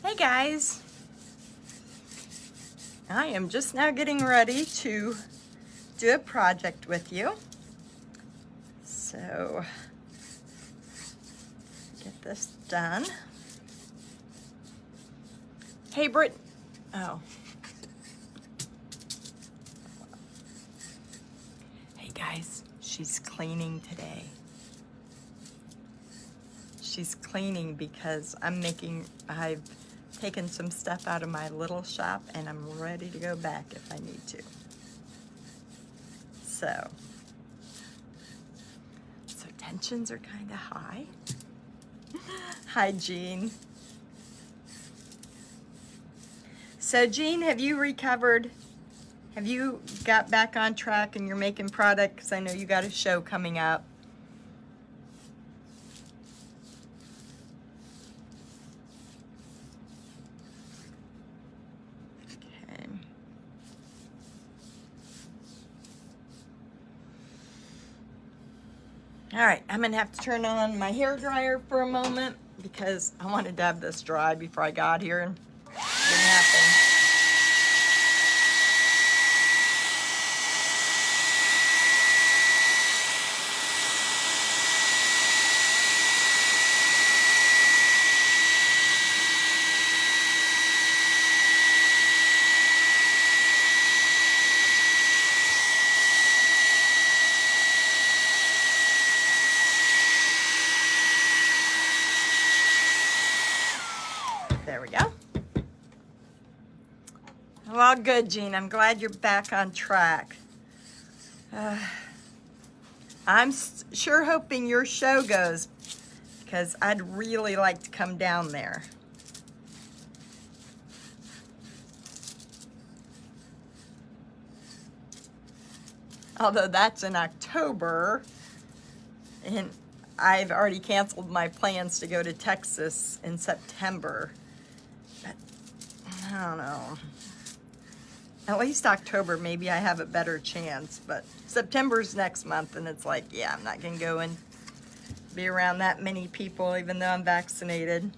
Hey guys, I am just now getting ready to do a project with you. So, get this done. Hey Britt, oh. Hey guys, she's cleaning today. She's cleaning because I've taken some stuff out of my little shop and I'm ready to go back if I need to. So tensions are kind of high. Hi, Jean. So Jean, have you recovered? Have you got back on track and you're making product? Because I know you got a show coming up. Okay. All right, I'm gonna have to turn on my hair dryer for a moment because I wanted to have this dry before I got here and it didn't happen. There we go. Well, good, Jean. I'm glad you're back on track. I'm sure hoping your show goes because I'd really like to come down there. Although that's in October, and I've already canceled my plans to go to Texas in September. But I don't know. At least October, maybe I have a better chance. But September's next month, and it's like, yeah, I'm not going to go and be around that many people, even though I'm vaccinated.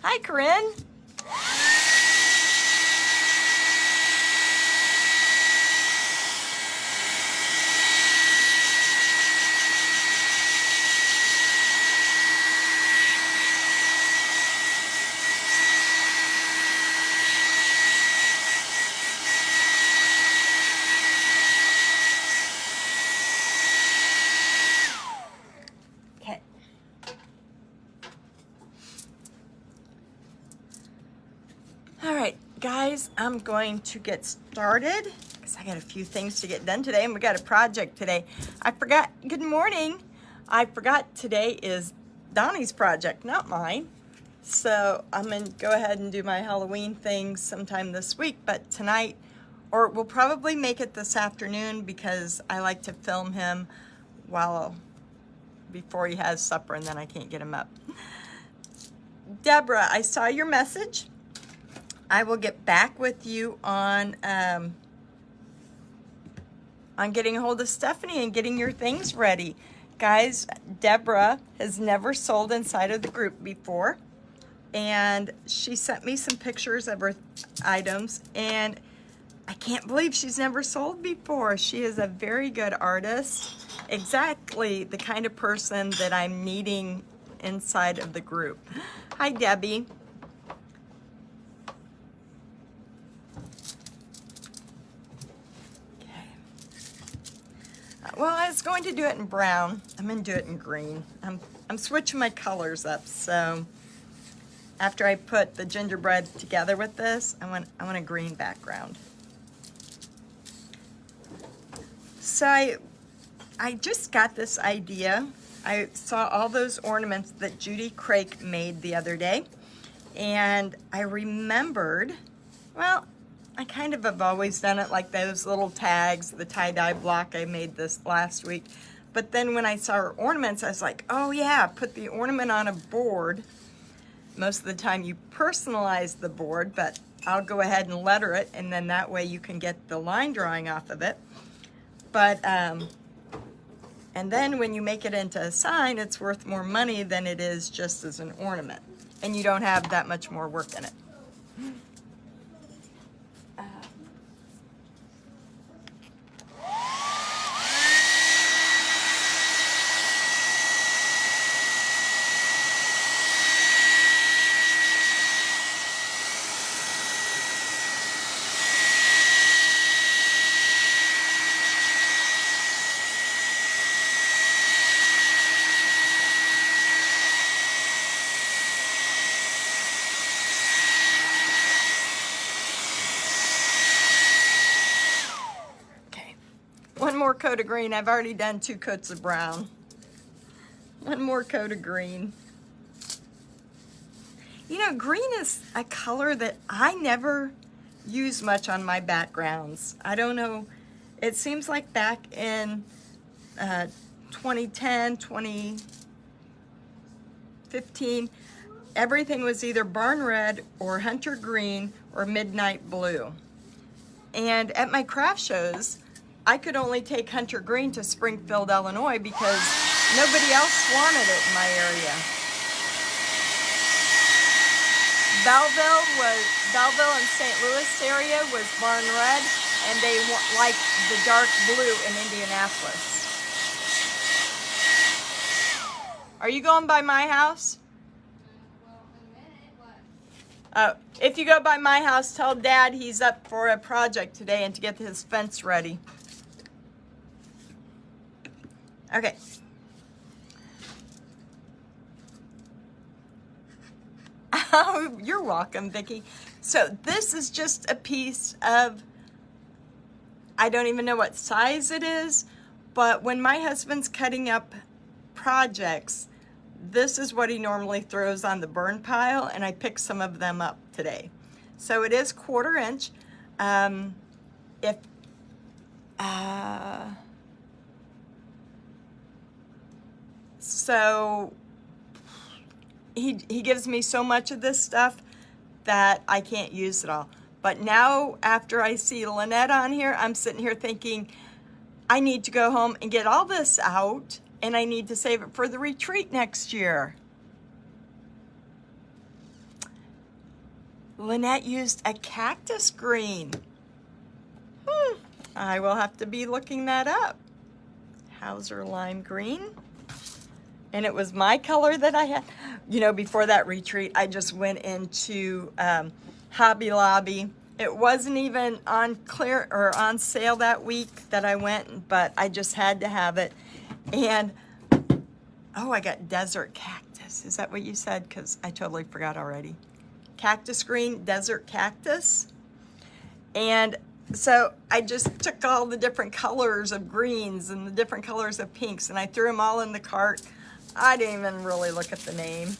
Hi, Corinne. All right, guys, I'm going to get started because I got a few things to get done today, and we got a project today. I forgot, good morning. I forgot today is Donnie's project, not mine. So I'm gonna go ahead and do my Halloween things sometime this week, but tonight, or we'll probably make it this afternoon because I like to film him before he has supper and then I can't get him up. Deborah, I saw your message. I will get back with you on getting a hold of Stephanie and getting your things ready. Guys, Deborah has never sold inside of the group before, and she sent me some pictures of her items, and I can't believe she's never sold before. She is a very good artist, exactly the kind of person that I'm needing inside of the group. Hi, Debbie. Well, I was going to do it in brown. I'm going to do it in green. I'm switching my colors up. So after I put the gingerbread together with this, I want a green background. So I just got this idea. I saw all those ornaments that Judy Craik made the other day, and I remembered, well, I kind of have always done it like those little tags, the tie-dye block. I made this last week. But then when I saw her ornaments, I was like, oh yeah, put the ornament on a board. Most of the time you personalize the board, but I'll go ahead and letter it, and then that way you can get the line drawing off of it. But And then when you make it into a sign, it's worth more money than it is just as an ornament. And you don't have that much more work in it. One more coat of green. I've already done 2 coats of brown. One more coat of green. You know, green is a color that I never use much on my backgrounds. I don't know. It seems like back in 2010, 2015, everything was either barn red or hunter green or midnight blue. And at my craft shows, I could only take hunter green to Springfield, Illinois because nobody else wanted it in my area. Belleville and St. Louis area was barn red, and they liked the dark blue in Indianapolis. Are you going by my house? If you go by my house, tell Dad he's up for a project today and to get his fence ready. Okay. Oh, you're welcome, Vicki. So this is just a piece of, I don't even know what size it is, but when my husband's cutting up projects, this is what he normally throws on the burn pile, and I picked some of them up today. So it is 1/4 inch. So he gives me so much of this stuff that I can't use it all. But now after I see Lynette on here, I'm sitting here thinking, I need to go home and get all this out, and I need to save it for the retreat next year. Lynette used a cactus green. I will have to be looking that up. Hauser lime green. And it was my color that I had. You know, before that retreat, I just went into Hobby Lobby. It wasn't even on clear or on sale that week that I went, but I just had to have it. And, oh, I got desert cactus. Is that what you said? Because I totally forgot already. Cactus green, desert cactus. And so I just took all the different colors of greens and the different colors of pinks, and I threw them all in the cart. I didn't even really look at the name.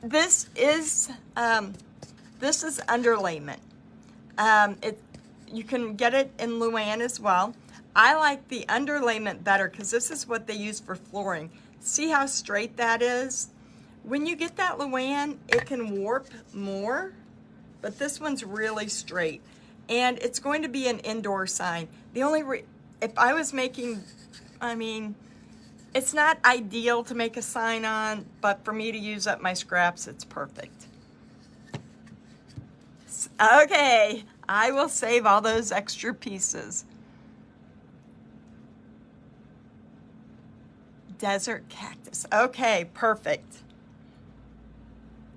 This is underlayment. You can get it in Luann as well. I like the underlayment better because this is what they use for flooring. See how straight that is? When you get that Luann, it can warp more, but this one's really straight. And it's going to be an indoor sign. The only if I was making, it's not ideal to make a sign on, but for me to use up my scraps, it's perfect. Okay, I will save all those extra pieces. Desert cactus. Okay, perfect.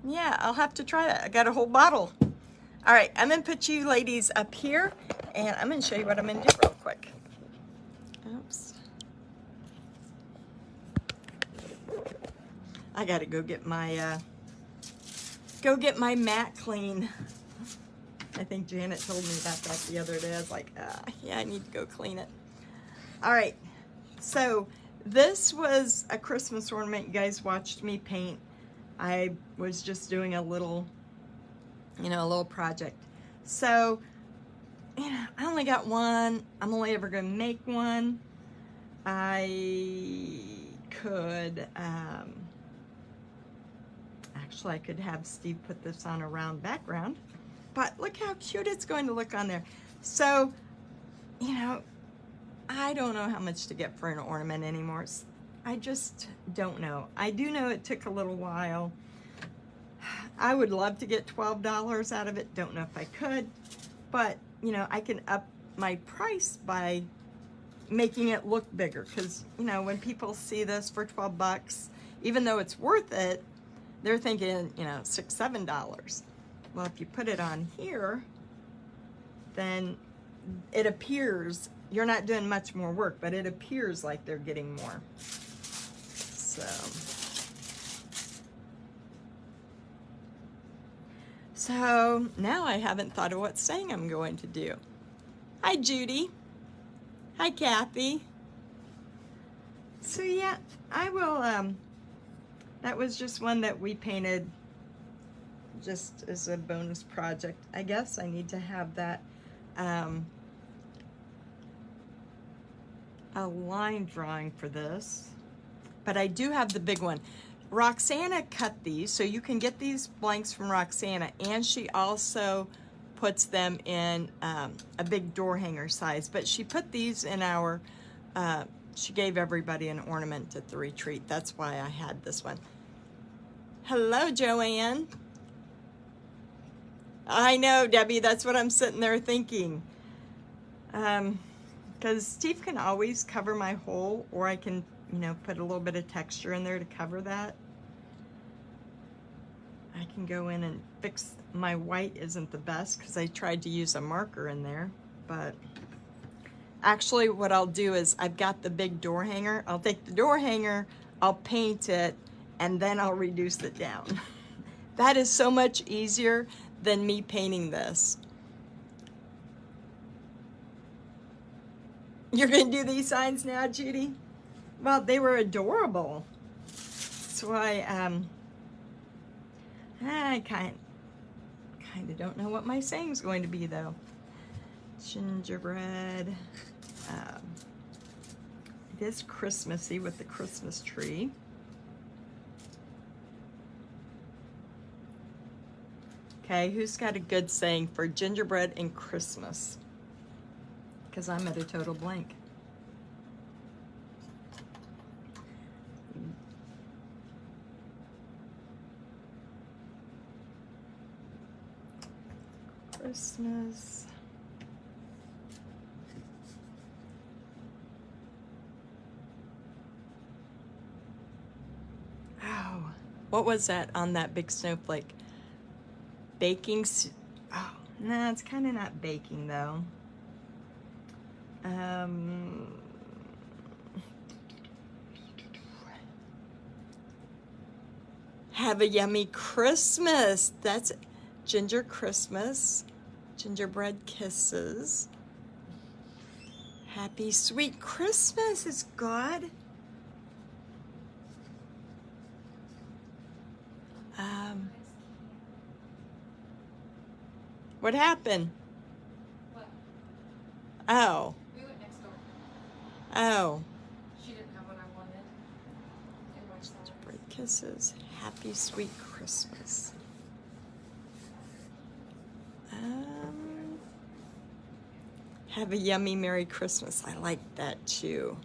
Yeah, I'll have to try that. I got a whole bottle. All right, I'm gonna put you ladies up here, and I'm gonna show you what I'm gonna do real quick. Oops. I gotta go get my mat clean. I think Janet told me about that the other day. I was like, yeah, I need to go clean it. All right, so this was a Christmas ornament you guys watched me paint. I was just doing a little project. So, I only got one. I'm only ever gonna make one. I could, actually I could have Steve put this on a round background, but look how cute it's going to look on there. So, I don't know how much to get for an ornament anymore. I just don't know. I do know it took a little while. I would love to get $12 out of it. Don't know if I could, but you know, I can up my price by making it look bigger, because you know, when people see this for 12 bucks, even though it's worth it, they're thinking, you know, $6, $7. Well, if you put it on here, then it appears you're not doing much more work, but it appears like they're getting more. So now I haven't thought of what saying I'm going to do. Hi, Judy. Hi, Kathy. So yeah, I will, that was just one that we painted just as a bonus project. I guess I need to have that, a line drawing for this, but I do have the big one. Roxana cut these, so you can get these blanks from Roxana, and she also puts them in a big door hanger size, but she put these in our, she gave everybody an ornament at the retreat. That's why I had this one. Hello, Joanne. I know, Debbie, that's what I'm sitting there thinking. Because Steve can always cover my hole, or I can, you know, put a little bit of texture in there to cover that. I can go in and fix, my white isn't the best because I tried to use a marker in there, but actually what I'll do is I've got the big door hanger. I'll take the door hanger, I'll paint it, and then I'll reduce it down. That is so much easier than me painting this. You're gonna do these signs now, Judy? Well, they were adorable. That's why I kind of don't know what my saying's going to be though. Gingerbread. It is Christmassy with the Christmas tree. Okay, who's got a good saying for gingerbread and Christmas? Because I'm at a total blank. Christmas. Oh, what was that on that big snowflake? Baking. Oh, no, it's kind of not baking though. Have a yummy Christmas. That's ginger Christmas. Gingerbread kisses. Happy sweet Christmas is good. What happened? What? Oh. We went next door. Oh. She didn't have what I wanted. In my size. Gingerbread kisses. Happy sweet Christmas. Have a yummy Merry Christmas. I like that too.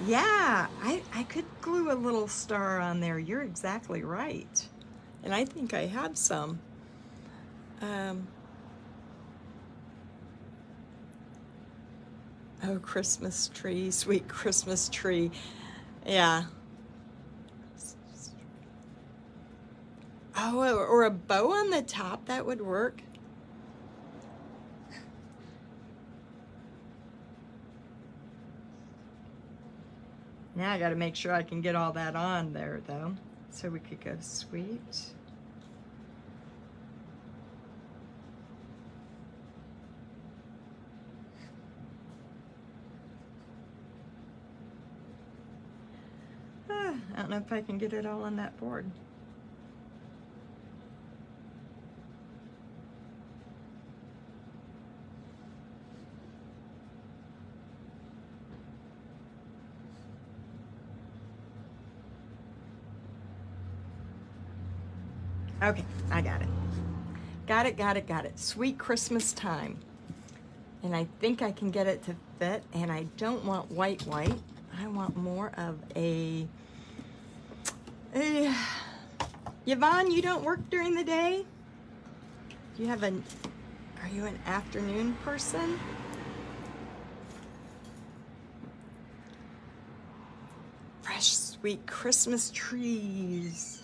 Yeah, I could glue a little star on there. You're exactly right. And I think I have some. Oh, Christmas tree, sweet Christmas tree. Yeah. Oh, or a bow on the top, that would work. Now I got to make sure I can get all that on there though. So we could go sweet. I don't know if I can get it all on that board. Okay, I got it. got it. Sweet Christmas time. And I think I can get it to fit, and I don't want white. I want more of a Yvonne, you don't work during the day? Do you have are you an afternoon person? Fresh, sweet Christmas trees.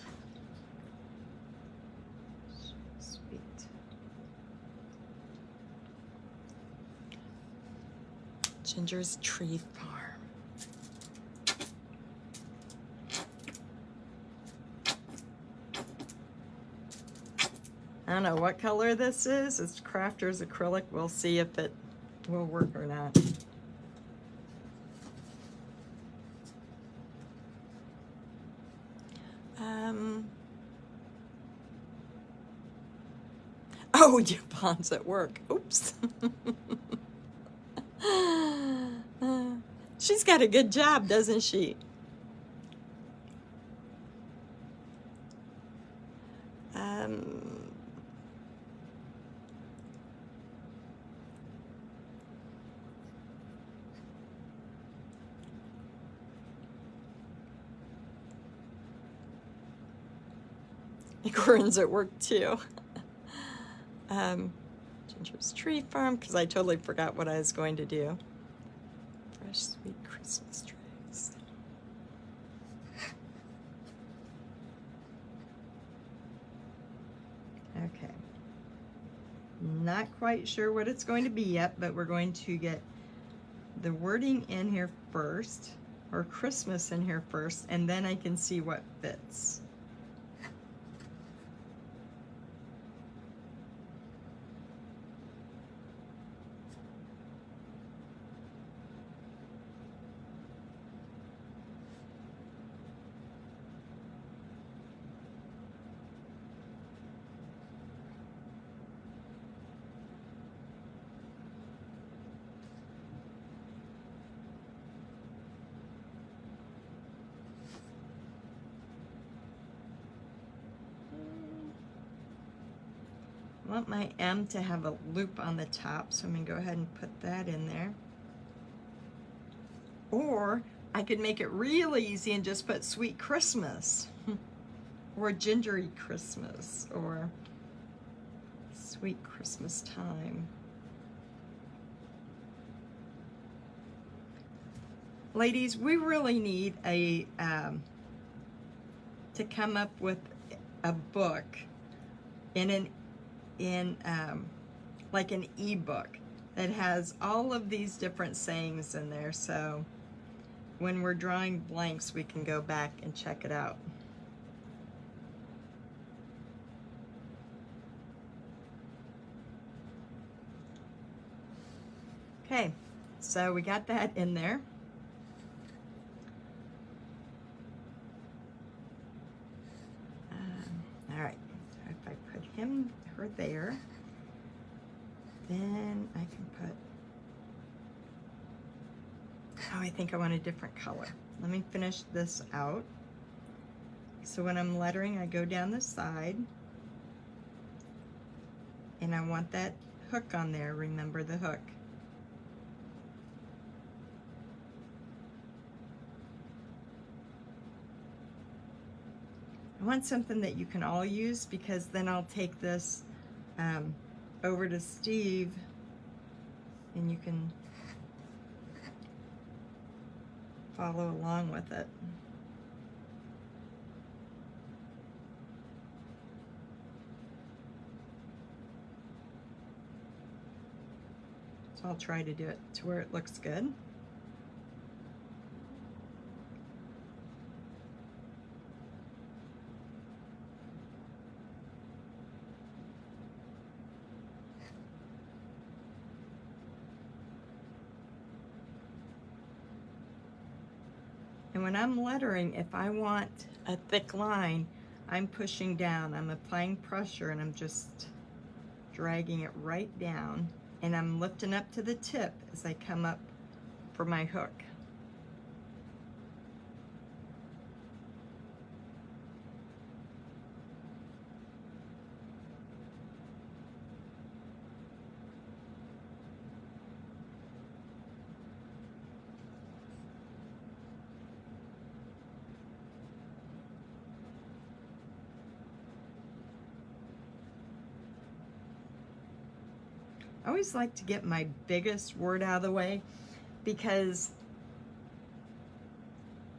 Sweet. Ginger's Tree Farm. I don't know what color this is. It's Crafter's acrylic. We'll see if it will work or not. Oh, Yvonne's at work. Oops. She's got a good job, doesn't she? Corinne's at work too. Ginger's Tree Farm, because I totally forgot what I was going to do. Fresh, sweet Christmas trees. Okay. Not quite sure what it's going to be yet, but we're going to get the wording in here first, or Christmas in here first, and then I can see what fits. I want my M to have a loop on the top, so I'm going to go ahead and put that in there. Or I could make it real easy and just put Sweet Christmas, or Gingery Christmas, or Sweet Christmas Time. Ladies, we really need a to come up with a book in like an ebook that has all of these different sayings in there, so when we're drawing blanks we can go back and check it out. Okay, so we got that in there. All right, so if I put her there, then I can put, oh, I think I want a different color. Let me finish this out. So when I'm lettering, I go down the side, and I want that hook on there. Remember the hook. I want something that you can all use, because then I'll take this over to Steve and you can follow along with it. So I'll try to do it to where it looks good. And when I'm lettering, if I want a thick line, I'm pushing down, I'm applying pressure, and I'm just dragging it right down, and I'm lifting up to the tip as I come up for my hook. I always like to get my biggest word out of the way because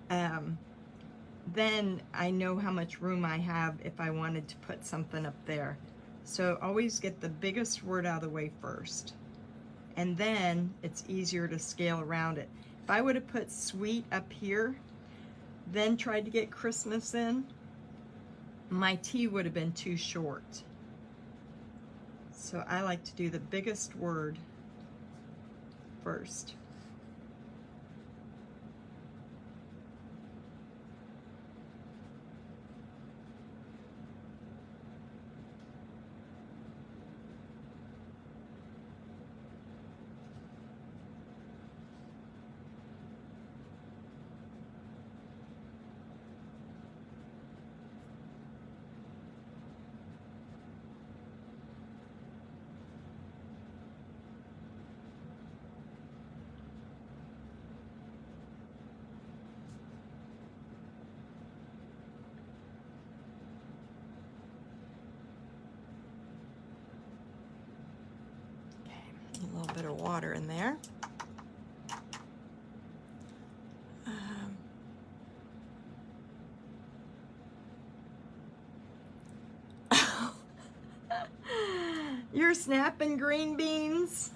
then I know how much room I have if I wanted to put something up there. So always get the biggest word out of the way first. And then it's easier to scale around it. If I would have put sweet up here, then tried to get Christmas in, my T would have been too short. So I like to do the biggest word first. A little bit of water in there. You're snapping green beans?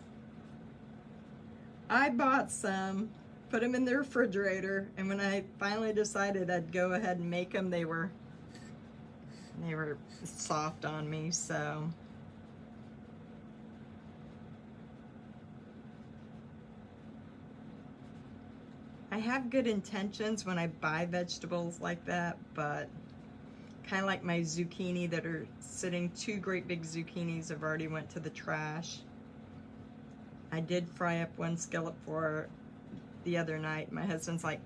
I bought some, put them in the refrigerator, and when I finally decided I'd go ahead and make them, they were soft on me, so. I have good intentions when I buy vegetables like that, but kind of like my zucchini that are sitting, 2 great big zucchinis have already went to the trash. I did fry up 1 skillet for the other night. My husband's like,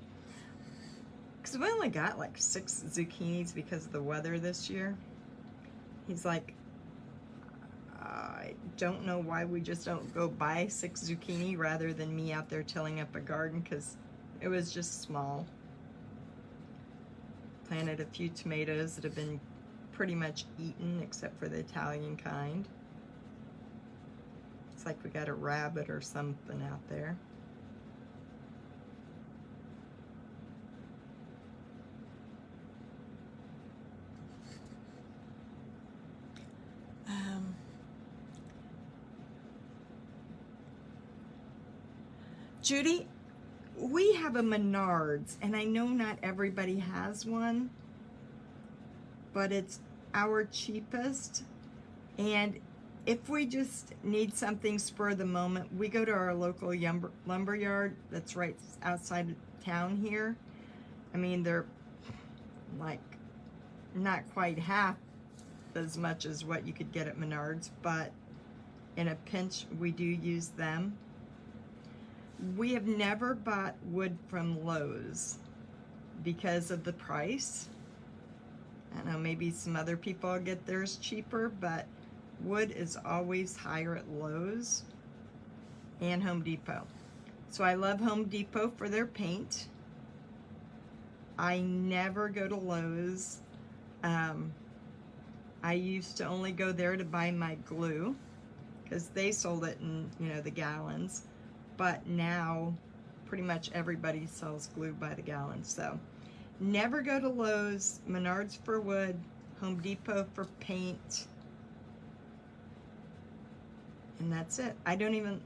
because we only got like 6 zucchinis because of the weather this year. He's like, I don't know why we just don't go buy 6 zucchini rather than me out there tilling up a garden, because it was just small. Planted a few tomatoes that have been pretty much eaten except for the Italian kind. It's like we got a rabbit or something out there. Judy, we have a Menards, and I know not everybody has one, but it's our cheapest. And if we just need something spur of the moment, we go to our local lumber yard that's right outside of town here. I mean, they're like not quite half as much as what you could get at Menards, but in a pinch, we do use them. We have never bought wood from Lowe's because of the price. I don't know, maybe some other people get theirs cheaper, but wood is always higher at Lowe's and Home Depot. So I love Home Depot for their paint. I never go to Lowe's. I used to only go there to buy my glue because they sold it in, the gallons. But now pretty much everybody sells glue by the gallon. So never go to Lowe's. Menards for wood, Home Depot for paint. And that's it. I don't even,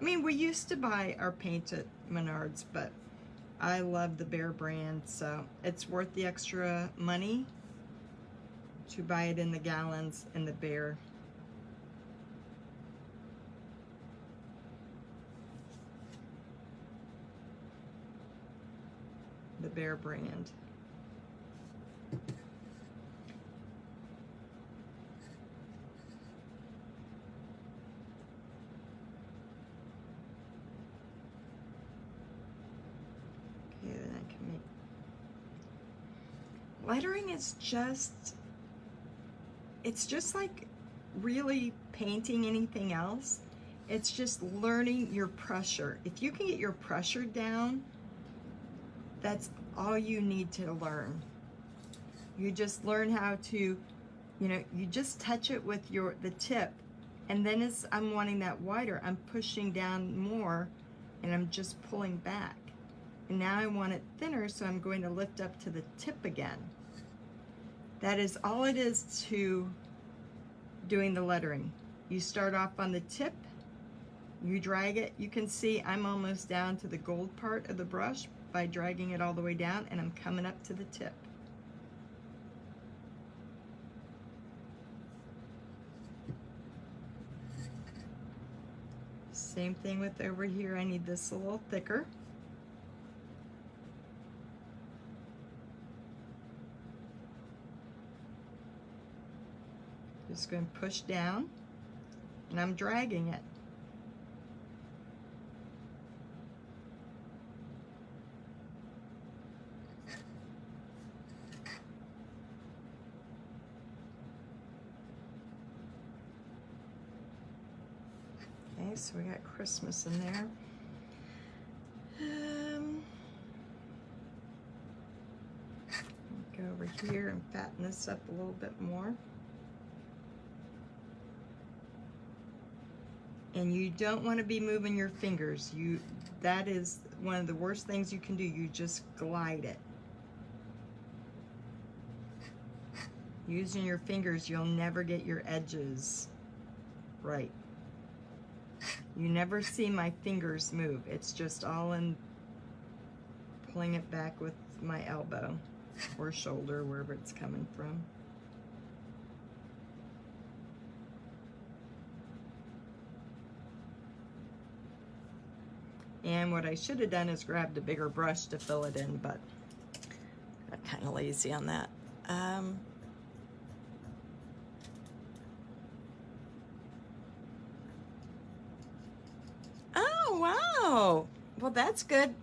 we used to buy our paint at Menards, but I love the Behr brand, so it's worth the extra money to buy it in the gallons in the Behr. The Behr brand. Okay, then I can make lettering is just, it's just like really painting anything else. It's just learning your pressure. If you can get your pressure down, that's all you need to learn. You just learn how to, you just touch it with the tip And then as I'm wanting that wider, I'm pushing down more and I'm just pulling back. And now I want it thinner, so I'm going to lift up to the tip again. That is all it is to doing the lettering. You start off on the tip, you drag it. You can see I'm almost down to the gold part of the brush by dragging it all the way down, and I'm coming up to the tip. Same thing with over here. I need this a little thicker. Just going to push down, and I'm dragging it. Okay, so we got Christmas in there. Go over here and fatten this up a little bit more. And you don't want to be moving your fingers. That is one of the worst things you can do. You just glide it. Using your fingers, you'll never get your edges right. You never see my fingers move. It's just all in pulling it back with my elbow or shoulder, wherever it's coming from. And what I should have done is grabbed a bigger brush to fill it in, but I'm kind of lazy on that. Oh, wow. Well, that's good.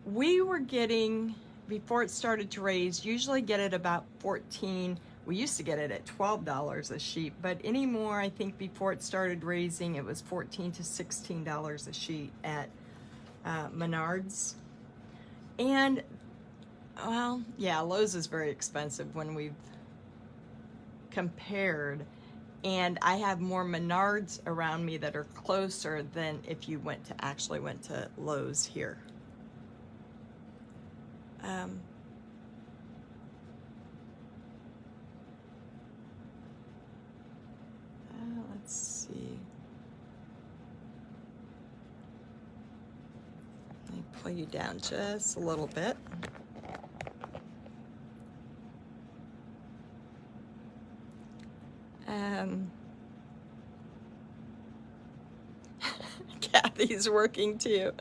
We were getting, before it started to raise, usually get it about 14. We used to get it at $12 a sheet, but anymore, I think before it started raising, it was $14 to $16 a sheet at Menards. And, well, yeah, Lowe's is very expensive when we've compared. And I have more Menards around me that are closer than if you actually went to Lowe's here. Let's see. Let me pull you down just a little bit. Kathy's working too.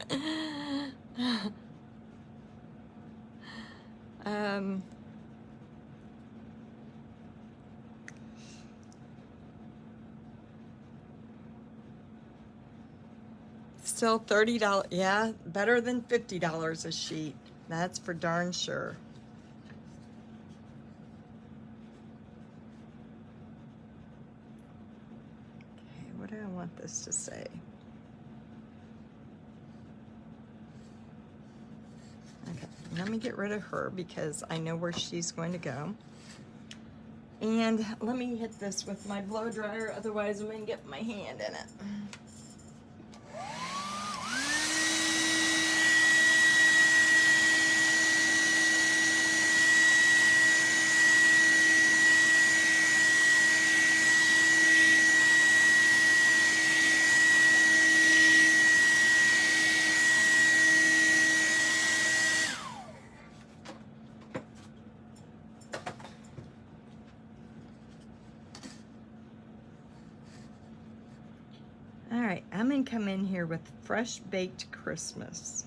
Still $30, yeah, better than $50 a sheet. That's for darn sure. Okay, what do I want this to say? Okay, let me get rid of her because I know where she's going to go. And let me hit this with my blow dryer, otherwise I'm going to get my hand in it. All right, I'm gonna come in here with Fresh Baked Christmas.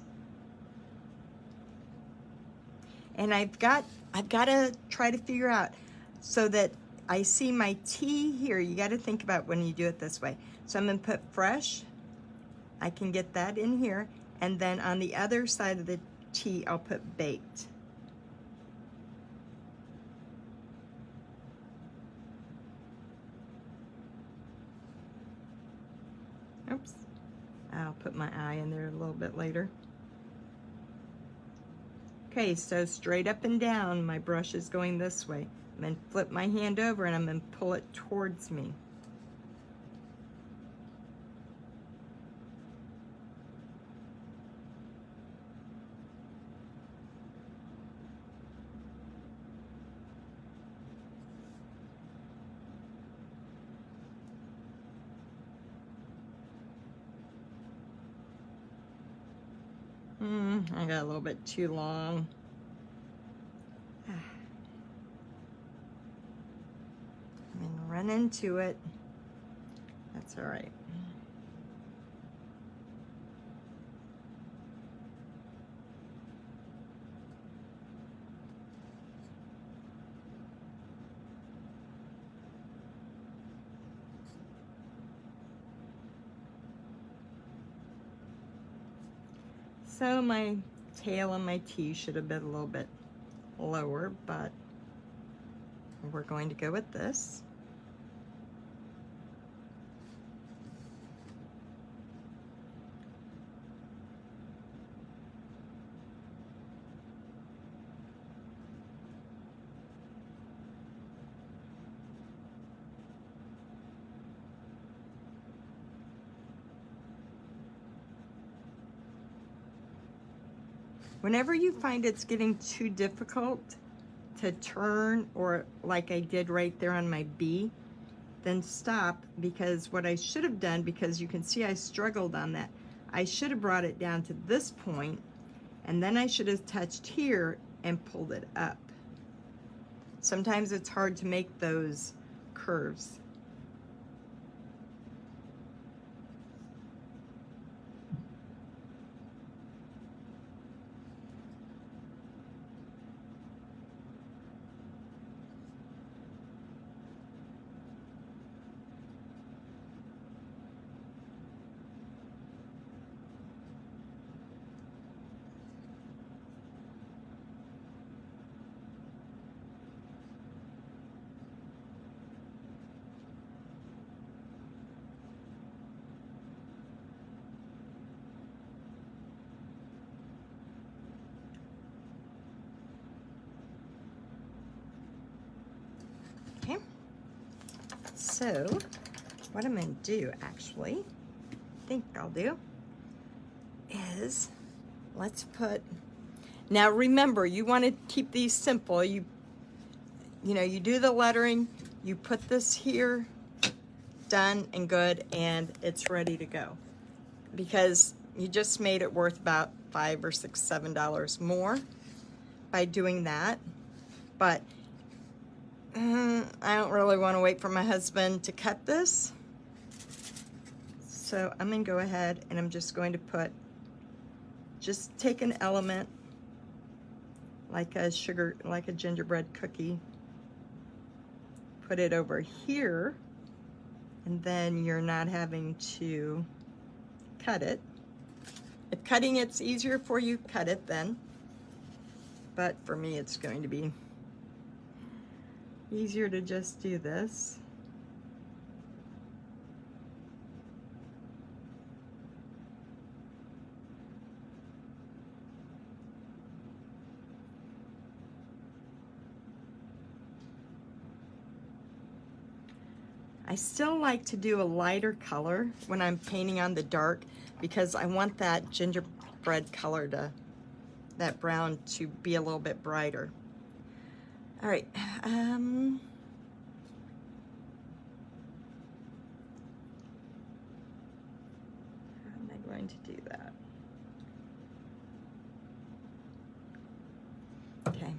And I've got to try to figure out so that I see my T here. You got to think about when you do it this way. So I'm gonna put fresh. I can get that in here. And then on the other side of the T, I'll put baked. Oops. I'll put my eye in there a little bit later. Okay, so straight up and down, my brush is going this way. I'm going to flip my hand over and I'm going to pull it towards me. I got a little bit too long. I'm going to run into it. That's all right. So my tail on my T should have been a little bit lower, but we're going to go with this. Whenever you find it's getting too difficult to turn, or like I did right there on my B, then stop, because what I should have done, because you can see I struggled on that, I should have brought it down to this point, and then I should have touched here and pulled it up. Sometimes it's hard to make those curves. Okay, so what I'm going to do, actually, I think I'll do, is let's put, now remember, you want to keep these simple. You know, you do the lettering, you put this here, done and good, and it's ready to go. Because you just made it worth about $5 or $6, $7 more by doing that. But I don't really want to wait for my husband to cut this. So I'm going to go ahead and I'm just going to put, just take an element like a gingerbread cookie, put it over here, and then you're not having to cut it. If cutting it's easier for you, cut it then. But for me, it's going to be easier to just do this. I still like to do a lighter color when I'm painting on the dark, because I want that gingerbread color to, that brown, to be a little bit brighter. All right, how am I going to do that? Okay,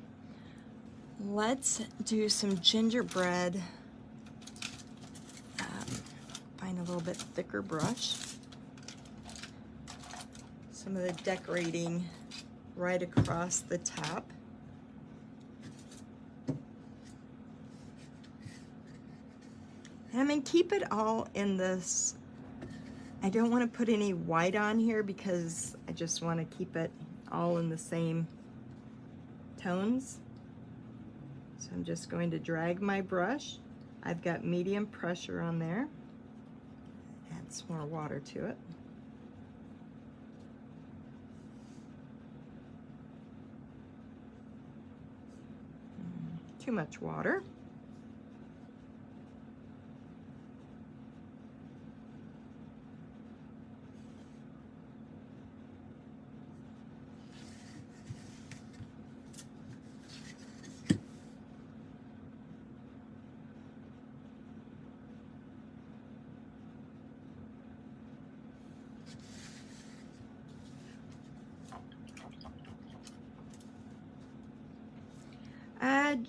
let's do some gingerbread. Find a little bit thicker brush. Some of the decorating right across the top. And I'm going to keep it all in this. I don't want to put any white on here because I just want to keep it all in the same tones. So I'm just going to drag my brush. I've got medium pressure on there. Add some more water to it. too much water.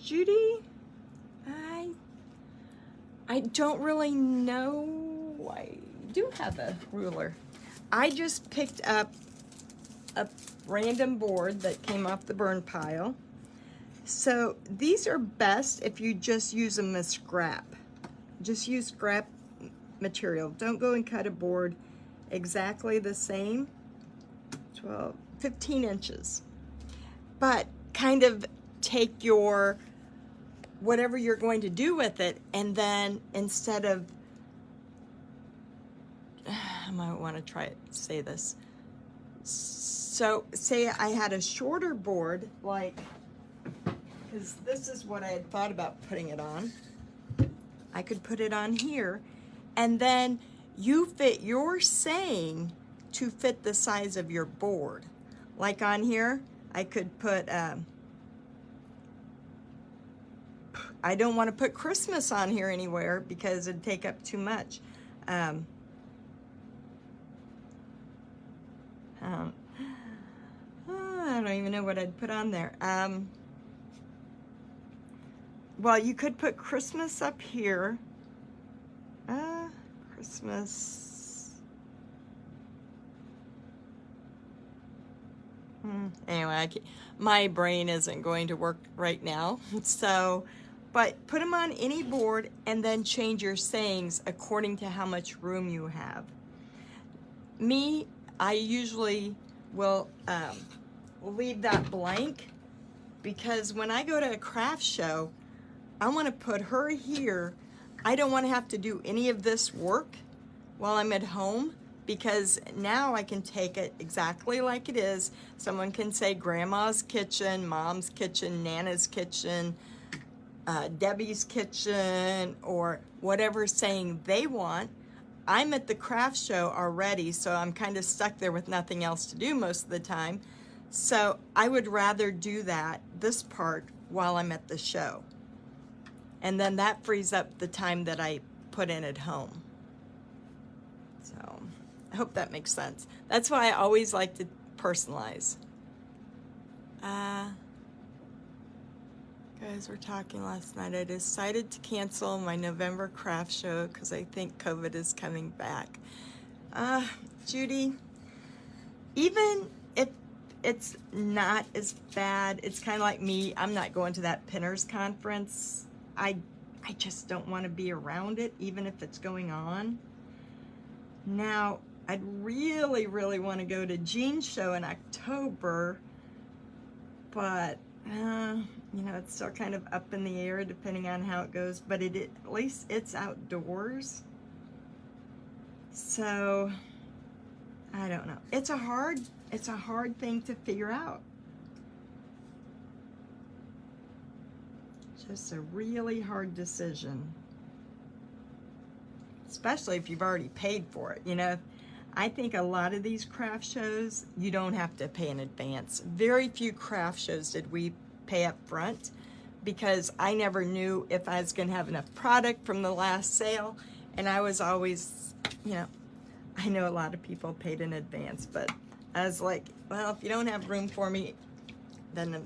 Judy, I don't really know. I do have a ruler. I just picked up a random board that came off the burn pile. So these are best if you just use them as scrap. Just use scrap material. Don't go and cut a board exactly the same. 15 inches. But kind of take your whatever you're going to do with it, and then instead of, I might want to try it, say this. So say I had a shorter board, like, because this is what I had thought about putting it on. I could put it on here, and then you fit your saying to fit the size of your board. Like on here, I could put, I don't want to put Christmas on here anywhere because it'd take up too much. I don't even know what I'd put on there. Well, you could put Christmas up here. Christmas. Anyway, my brain isn't going to work right now. So, but put them on any board and then change your sayings according to how much room you have. Me, I usually will leave that blank, because when I go to a craft show, I want to put her here. I don't want to have to do any of this work while I'm at home, because now I can take it exactly like it is. Someone can say Grandma's kitchen, Mom's kitchen, Nana's kitchen, Debbie's kitchen, or whatever saying they want. I'm at the craft show already, so I'm kind of stuck there with nothing else to do most of the time. So I would rather do this part, while I'm at the show. And then that frees up the time that I put in at home. So I hope that makes sense. That's why I always like to personalize. Guys, we're talking last night. I decided to cancel my November craft show because I think COVID is coming back. Judy, even if it's not as bad, it's kind of like me. I'm not going to that Pinners conference. I just don't want to be around it, even if it's going on. Now, I'd really, really want to go to Jean's show in October, but you know, it's still kind of up in the air depending on how it goes, but at least it's outdoors. So I don't know. It's a hard thing to figure out. Just a really hard decision, especially if you've already paid for it. You know, I think a lot of these craft shows, you don't have to pay in advance. Very few craft shows did we pay up front, because I never knew if I was going to have enough product from the last sale. And I was always, you know, I know a lot of people paid in advance, but I was like, well, if you don't have room for me, then I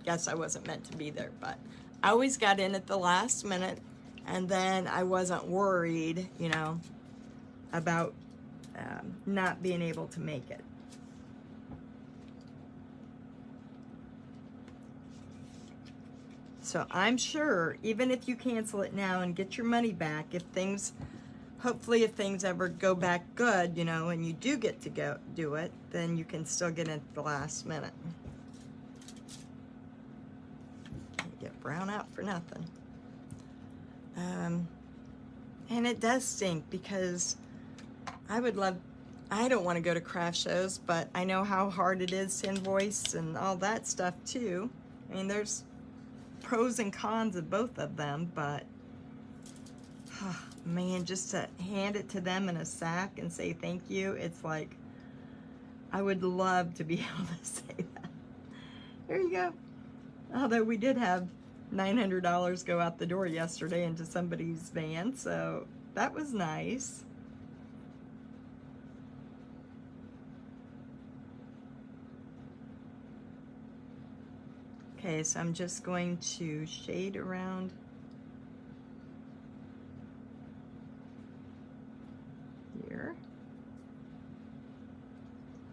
guess I wasn't meant to be there. But I always got in at the last minute, and then I wasn't worried, you know, about not being able to make it. So I'm sure, even if you cancel it now and get your money back, hopefully if things ever go back good, you know, and you do get to go do it, then you can still get in at the last minute. Get brown out for nothing. And it does stink, because I don't want to go to craft shows, but I know how hard it is to invoice and all that stuff too. I mean, there's pros and cons of both of them, but man, just to hand it to them in a sack and say thank you, it's like, I would love to be able to say that. Here you go. Although we did have $900 go out the door yesterday into somebody's van, so that was nice. Okay, so I'm just going to shade around here.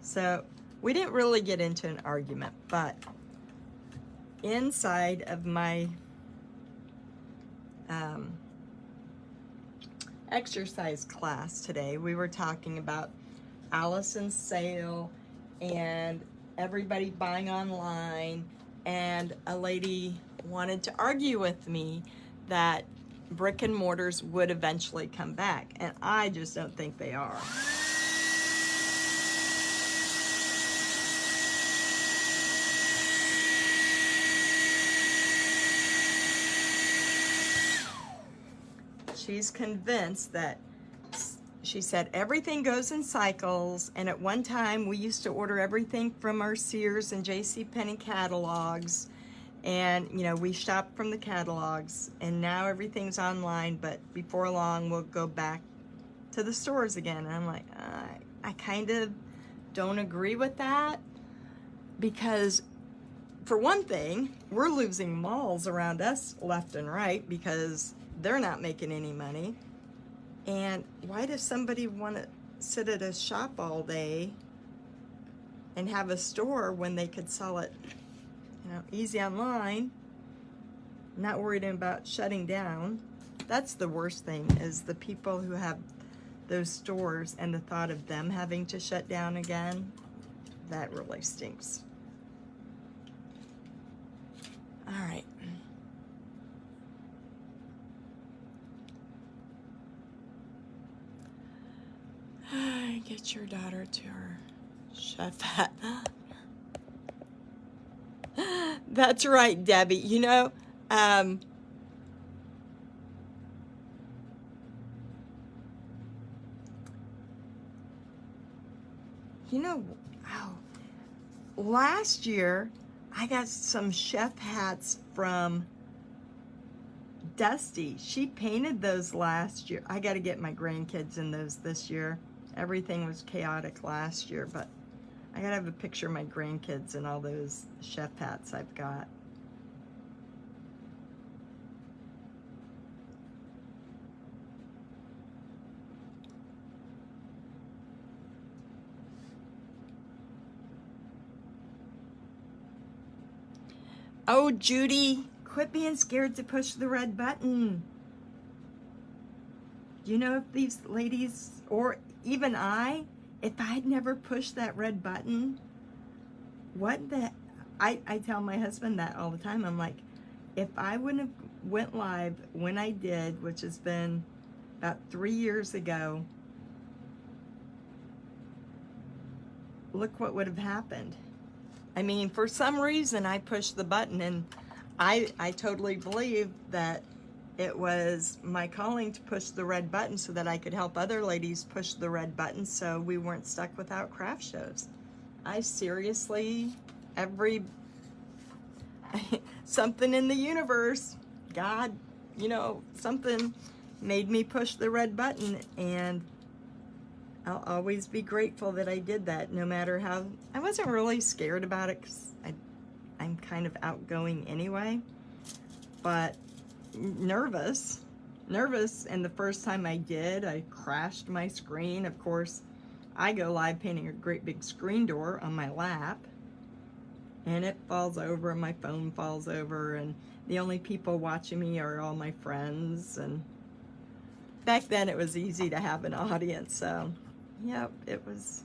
So we didn't really get into an argument, but inside of my exercise class today, we were talking about Allison's sale and everybody buying online, and a lady wanted to argue with me that brick and mortars would eventually come back, and I just don't think they are. She's convinced that, she said, everything goes in cycles, and at one time we used to order everything from our Sears and JCPenney catalogs, and you know, we shopped from the catalogs, and now everything's online, but before long we'll go back to the stores again. And I'm like, I kind of don't agree with that, because for one thing, we're losing malls around us left and right because they're not making any money. And why does somebody want to sit at a shop all day and have a store when they could sell it, you know, easy online, not worried about shutting down? That's the worst thing, is the people who have those stores and the thought of them having to shut down again. That really stinks. All right. Get your daughter to her chef hat. That's right, Debbie. You know, last year I got some chef hats from Dusty. She painted those last year. I got to get my grandkids in those this year. Everything was chaotic last year, but I got to have a picture of my grandkids and all those chef hats I've got. Oh, Judy, quit being scared to push the red button. Do you know if these ladies, or even I, if I'd never pushed that red button, I tell my husband that all the time. I'm like, if I wouldn't have went live when I did, which has been about 3 years ago, look what would have happened. I mean, for some reason I pushed the button, and I totally believe that it was my calling to push the red button so that I could help other ladies push the red button so we weren't stuck without craft shows. I seriously, something in the universe, God, you know, something made me push the red button, and I'll always be grateful that I did that, no matter how. I wasn't really scared about it because I'm kind of outgoing anyway, but nervous, and the first time I did, I crashed my screen. Of course, I go live painting a great big screen door on my lap, and it falls over, and my phone falls over, and the only people watching me are all my friends. And back then it was easy to have an audience, so yep, it was.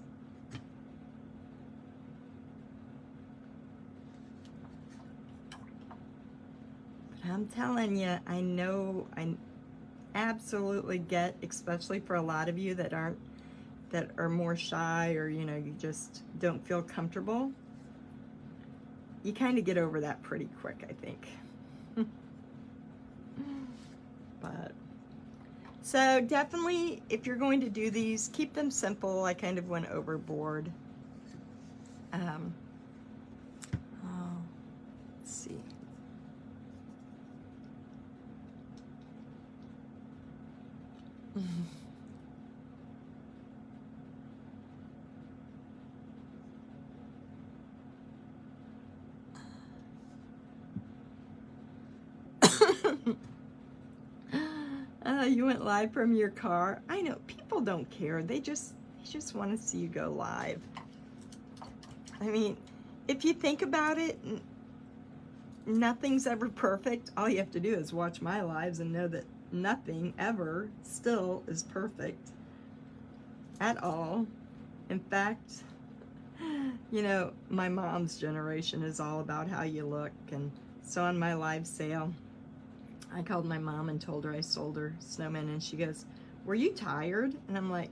But I'm telling you, I know, I absolutely get, especially for a lot of you that are more shy, or you know, you just don't feel comfortable. You kind of get over that pretty quick, I think. But so definitely, if you're going to do these, keep them simple. I kind of went overboard. Oh, let's see. You went live from your car. I know people don't care. They just want to see you go live. I mean, if you think about it, nothing's ever perfect. All you have to do is watch my lives and know that nothing ever still is perfect at all. In fact, you know, my mom's generation is all about how you look. And so on my live sale, I called my mom and told her I sold her snowman, and she goes, "Were you tired?" And I'm like,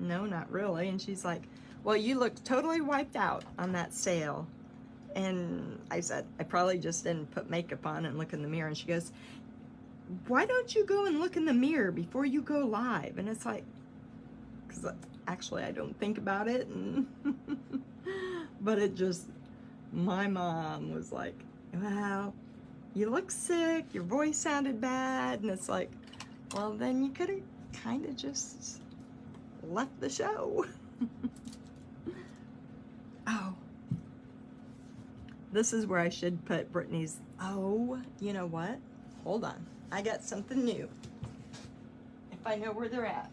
"No, not really." And she's like, "Well, you look totally wiped out on that sale." And I said, "I probably just didn't put makeup on and look in the mirror." And she goes, "Why don't you go and look in the mirror before you go live?" And it's like, because actually I don't think about it. And but it just, my mom was like, "Well, you look sick, your voice sounded bad." And it's like, well, then you could have kind of just left the show. Oh, this is where I should put Brittany's, oh, you know what? Hold on. I got something new. If I know where they're at.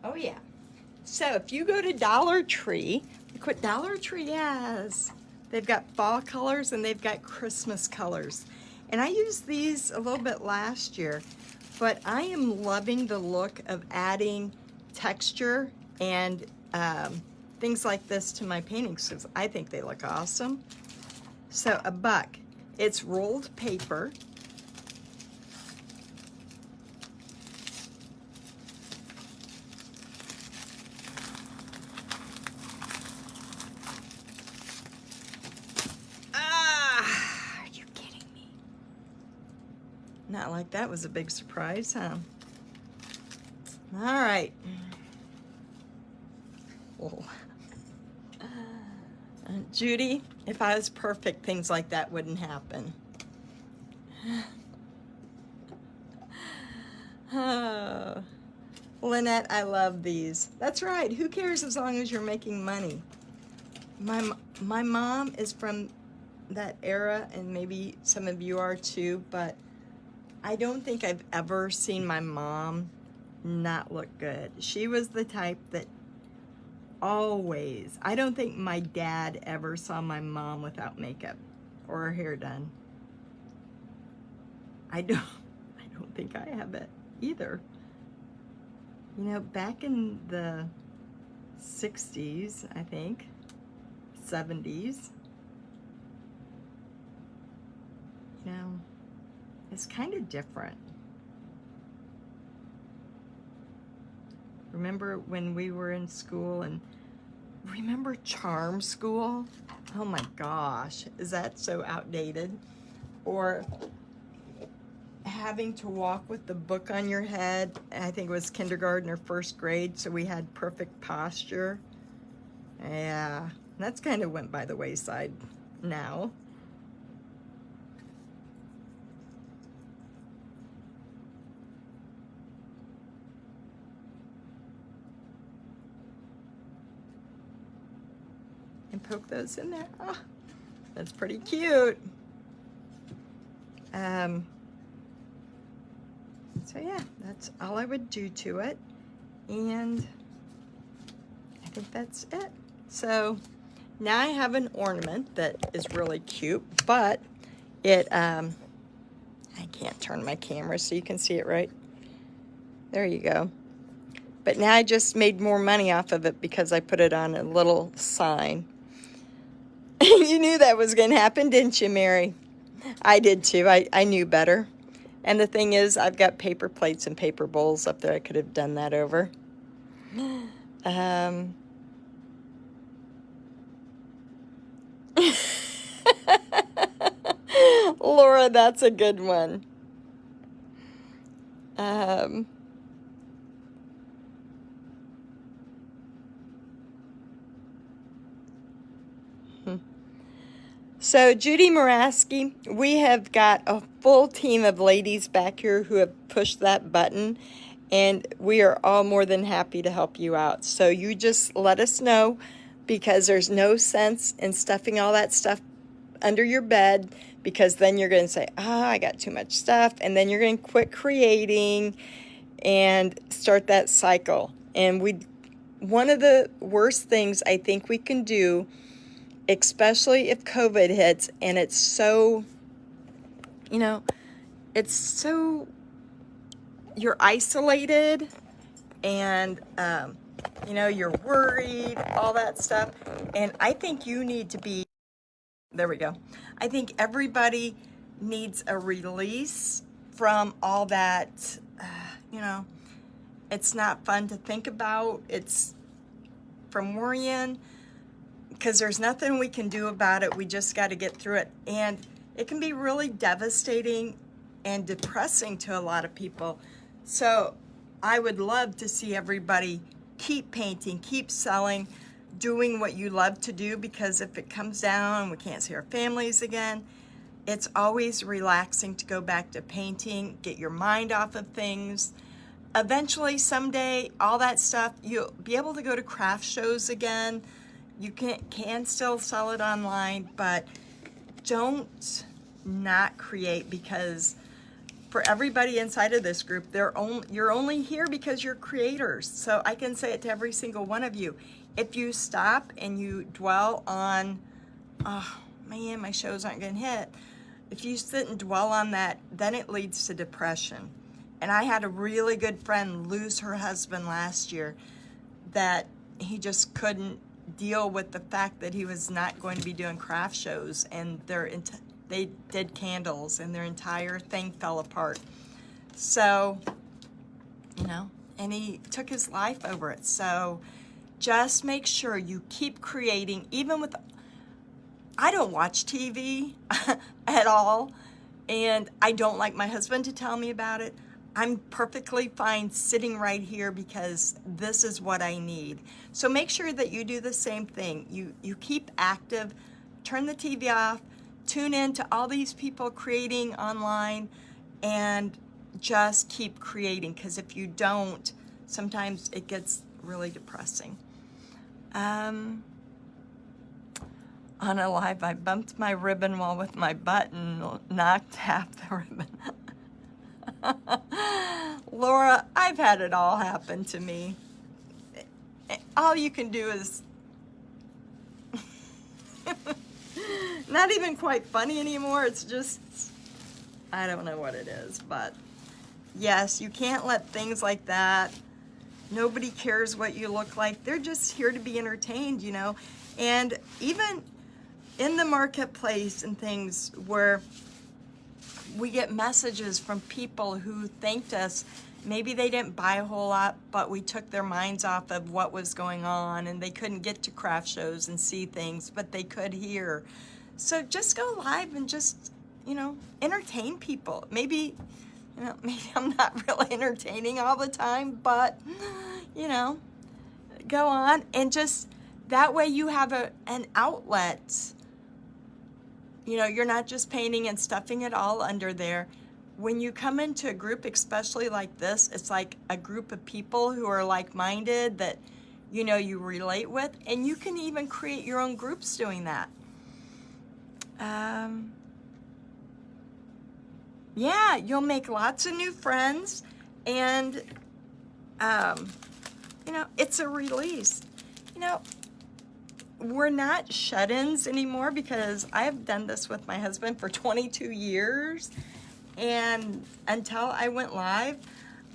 Oh yeah. So if you go to Dollar Tree, look what Dollar Tree has. They've got fall colors and they've got Christmas colors. And I used these a little bit last year, but I am loving the look of adding texture and things like this to my paintings because I think they look awesome. So $1. It's rolled paper. Are you kidding me? Not like that was a big surprise, huh? All right. Oh. Judy, if I was perfect, things like that wouldn't happen. Oh. Lynette, I love these. That's right. Who cares as long as you're making money? My mom is from that era, and maybe some of you are too, but I don't think I've ever seen my mom not look good. She was the type that always, I don't think my dad ever saw my mom without makeup or her hair done. I don't think I have it either. You know, back in the 60s, I think, 70s, you know, it's kind of different. Remember when we were in school, and remember charm school? Oh my gosh, is that so outdated? Or having to walk with the book on your head. I think it was kindergarten or first grade, so we had perfect posture. Yeah, that's kind of went by the wayside now. And poke those in there. Oh, that's pretty cute. So yeah, that's all I would do to it. And I think that's it. So now I have an ornament that is really cute, but it, I can't turn my camera so you can see it right. There you go. But now I just made more money off of it because I put it on a little sign. You knew that was going to happen, didn't you, Mary? I did too. I knew better. And the thing is, I've got paper plates and paper bowls up there. I could have done that over. Laura, that's a good one. So Judy Moraski, we have got a full team of ladies back here who have pushed that button, and we are all more than happy to help you out. So you just let us know, because there's no sense in stuffing all that stuff under your bed, because then you're going to say, I got too much stuff, and then you're going to quit creating and start that cycle. And one of the worst things I think we can do, especially if COVID hits and it's so, you're isolated and, you're worried, all that stuff. And I think you need to be, there we go. I think everybody needs a release from all that, it's not fun to think about. It's from worrying, because there's nothing we can do about it. We just got to get through it. And it can be really devastating and depressing to a lot of people. So I would love to see everybody keep painting, keep selling, doing what you love to do, because if it comes down and we can't see our families again, it's always relaxing to go back to painting, get your mind off of things. Eventually, someday, all that stuff, you'll be able to go to craft shows again. You can still sell it online, but don't not create, because for everybody inside of this group, you're only here because you're creators. So I can say it to every single one of you. If you stop and you dwell on, oh man, my shows aren't going to hit. If you sit and dwell on that, then it leads to depression. And I had a really good friend lose her husband last year, that he just couldn't deal with the fact that he was not going to be doing craft shows, and they did candles and their entire thing fell apart. So, and he took his life over it. So just make sure you keep creating, even with, I don't watch TV at all, and I don't like my husband to tell me about it. I'm perfectly fine sitting right here because this is what I need. So make sure that you do the same thing. You keep active, turn the TV off, tune in to all these people creating online, and just keep creating, because if you don't, sometimes it gets really depressing. On a live, I bumped my ribbon while with my button knocked half the ribbon. Laura, I've had it all happen to me. All you can do is not even quite funny anymore. It's just, I don't know what it is, but yes, you can't let things like that. Nobody cares what you look like. They're just here to be entertained, And even in the marketplace and things where we get messages from people who thanked us. Maybe they didn't buy a whole lot, but we took their minds off of what was going on, and they couldn't get to craft shows and see things, but they could hear. So just go live and just, entertain people. Maybe I'm not really entertaining all the time, but, go on, and just that way you have an outlet. You're not just painting and stuffing it all under there. When you come into a group, especially like this, it's like a group of people who are like-minded that, you relate with, and you can even create your own groups doing that. Yeah, you'll make lots of new friends, and, it's a release. We're not shut-ins anymore, because I have done this with my husband for 22 years, and until I went live,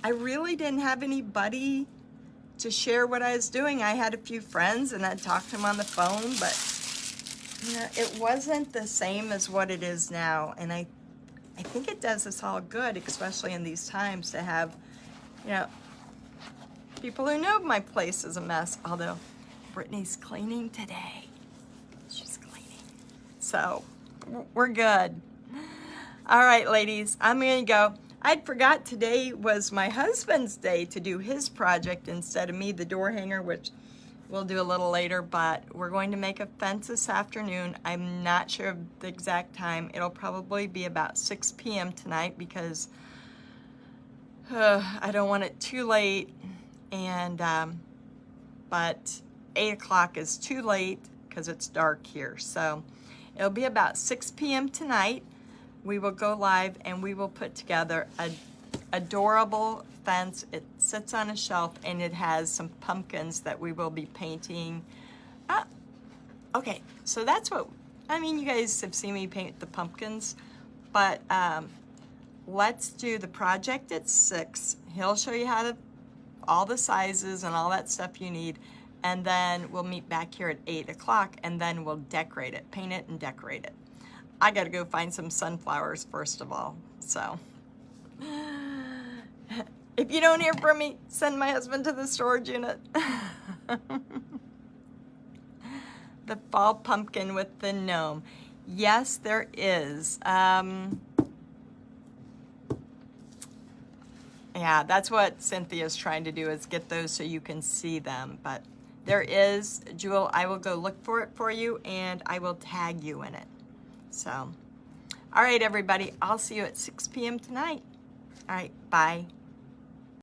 I really didn't have anybody to share what I was doing. I had a few friends and I'd talk to them on the phone, but it wasn't the same as what it is now. And I think it does us all good, especially in these times, to have, people who know my place is a mess. Although Brittany's cleaning today. She's cleaning. So we're good. All right, ladies, I'm gonna go. I'd forgot today was my husband's day to do his project instead of me, the door hanger, which we'll do a little later, but we're going to make a fence this afternoon. I'm not sure of the exact time. It'll probably be about 6 p.m. tonight because I don't want it too late, and but 8 o'clock is too late because it's dark here. So it'll be about 6 p.m. tonight. We will go live and we will put together a adorable fence. It sits on a shelf and it has some pumpkins that we will be painting. Okay, so that's what, you guys have seen me paint the pumpkins, but let's do the project at 6. He'll show you how to, all the sizes and all that stuff you need, and then we'll meet back here at 8 o'clock and then we'll decorate it, paint it and decorate it. I gotta go find some sunflowers first of all, so. If you don't hear from me, send my husband to the storage unit. The fall pumpkin with the gnome. Yes, there is. Yeah, that's what Cynthia's trying to do, is get those so you can see them. But there is, Jewel, I will go look for it for you and I will tag you in it. So, all right, everybody, I'll see you at 6 p.m. tonight. All right, bye.